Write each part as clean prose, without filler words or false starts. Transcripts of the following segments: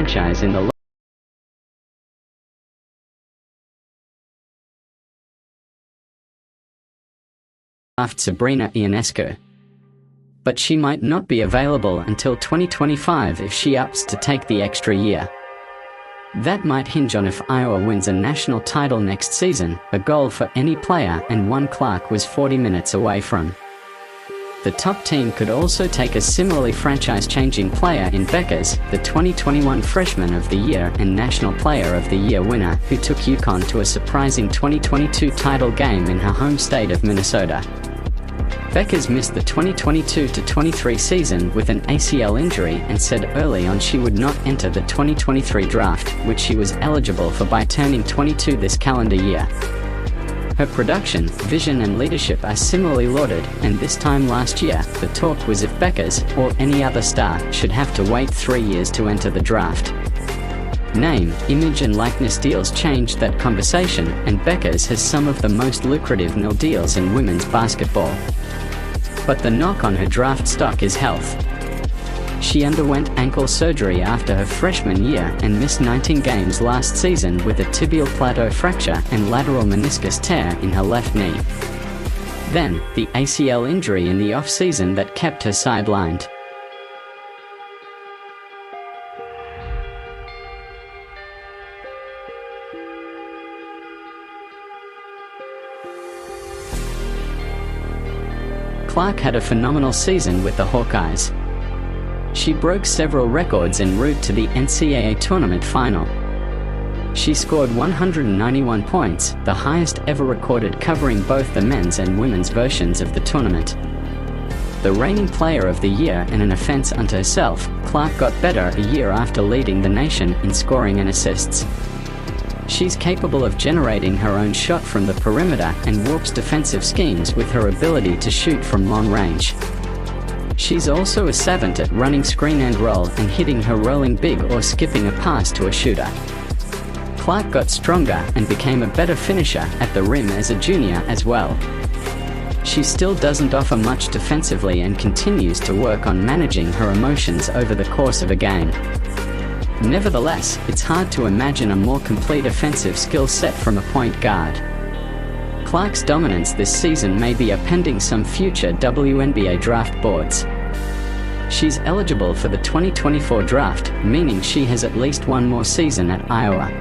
franchise in the draft Sabrina Ionescu. But she might not be available until 2025 if she opts to take the extra year. That might hinge on if Iowa wins a national title next season, a goal for any player and one Clark was 40 minutes away from. The top team could also take a similarly franchise-changing player in Bueckers, the 2021 Freshman of the Year and National Player of the Year winner, who took Uconn to a surprising 2022 title game in her home state of Minnesota. Bueckers missed the 2022-23 season with an ACL injury and said early on she would not enter the 2023 draft, which she was eligible for by turning 22 this calendar year. Her production, vision and leadership are similarly lauded, and this time last year, the talk was if Bueckers, or any other star, should have to wait 3 years to enter the draft. Name, image and likeness deals changed that conversation, and Bueckers has some of the most lucrative nil deals in women's basketball. But the knock on her draft stock is health. She underwent ankle surgery after her freshman year and missed 19 games last season with a tibial plateau fracture and lateral meniscus tear in her left knee. Then, the ACL injury in the off-season that kept her sidelined. Clark had a phenomenal season with the Hawkeyes. She broke several records en route to the NCAA tournament final. She scored 191 points, the highest ever recorded covering both the men's and women's versions of the tournament. The reigning Player of the Year and an offense unto herself, Clark got better a year after leading the nation in scoring and assists. She's capable of generating her own shot from the perimeter and warps defensive schemes with her ability to shoot from long range. She's also a savant at running screen and roll and hitting her rolling big or skipping a pass to a shooter. Clark got stronger and became a better finisher at the rim as a junior as well. She still doesn't offer much defensively and continues to work on managing her emotions over the course of a game. Nevertheless, it's hard to imagine a more complete offensive skill set from a point guard. Clark's dominance this season may be appending some future WNBA draft boards. She's eligible for the 2024 draft, meaning she has at least one more season at Iowa.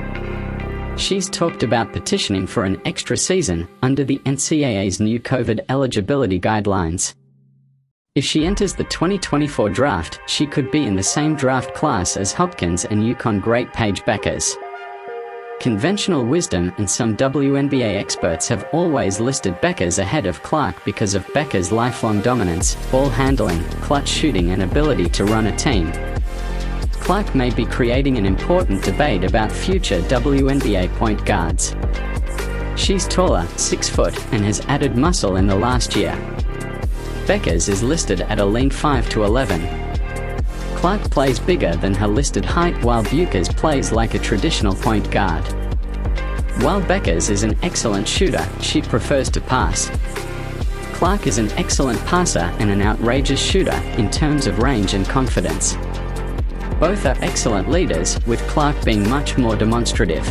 She's talked about petitioning for an extra season under the NCAA's new COVID eligibility guidelines. If she enters the 2024 draft, she could be in the same draft class as Hopkins and Uconn great Paige Bueckers. Conventional wisdom and some WNBA experts have always listed Bueckers ahead of Clark because of Bueckers' lifelong dominance, ball handling, clutch shooting and ability to run a team. Clark may be creating an important debate about future WNBA point guards. She's taller, 6 foot, and has added muscle in the last year. Bueckers is listed at a lean 5'11". Clark plays bigger than her listed height while Bueckers plays like a traditional point guard. While Bueckers is an excellent shooter, she prefers to pass. Clark is an excellent passer and an outrageous shooter in terms of range and confidence. Both are excellent leaders, with Clark being much more demonstrative.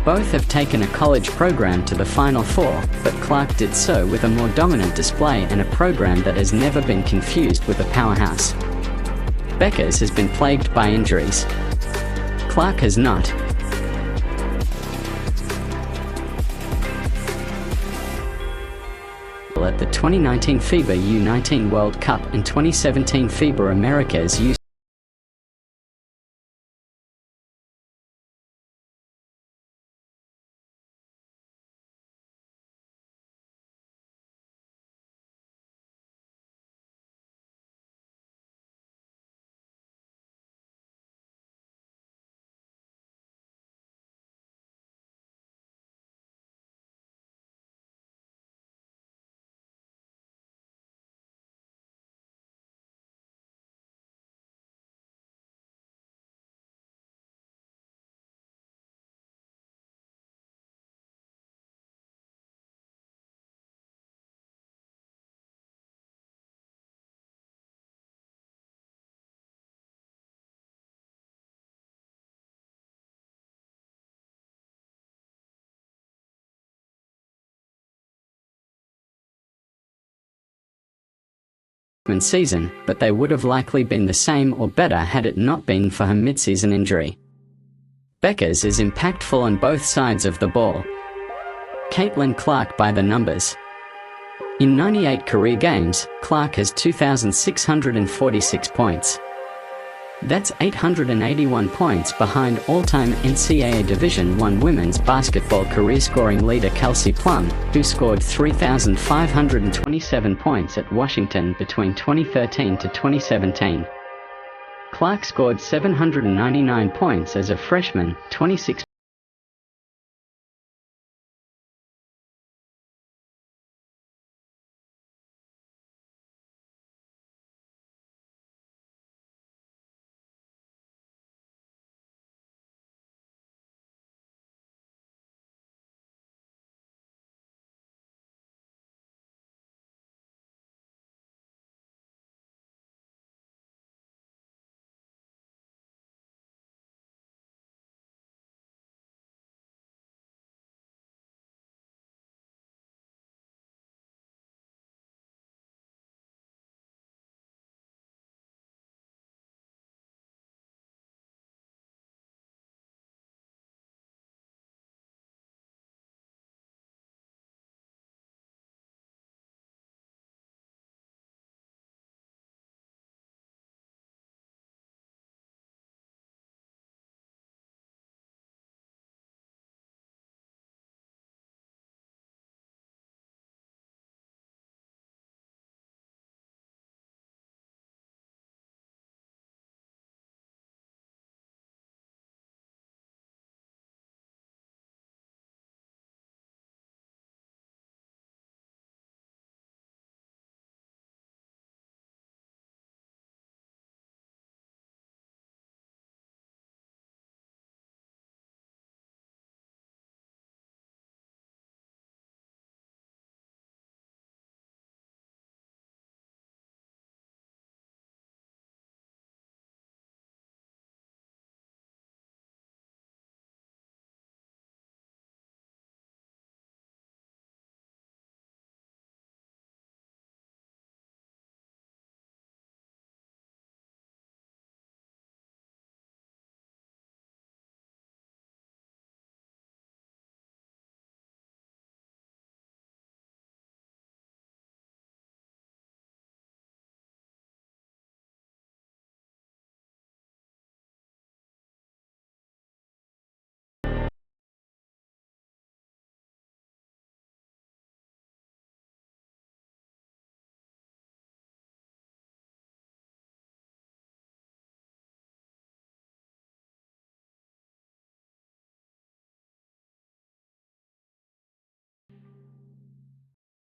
Both have taken a college program to the Final Four, but Clark did so with a more dominant display and a program that has never been confused with a powerhouse. Bueckers has been plagued by injuries. Clark has not. At the 2019 FIBA U19 World Cup and 2017 FIBA Americas U season, but they would have likely been the same or better had it not been for her midseason injury. Bueckers is impactful on both sides of the ball. Caitlin Clark by the numbers. In 98 career games, Clark has 2,646 points. That's 881 points behind all-time NCAA Division I women's basketball career scoring leader Kelsey Plum, who scored 3,527 points at Washington between 2013 to 2017. Clark scored 799 points as a freshman, 26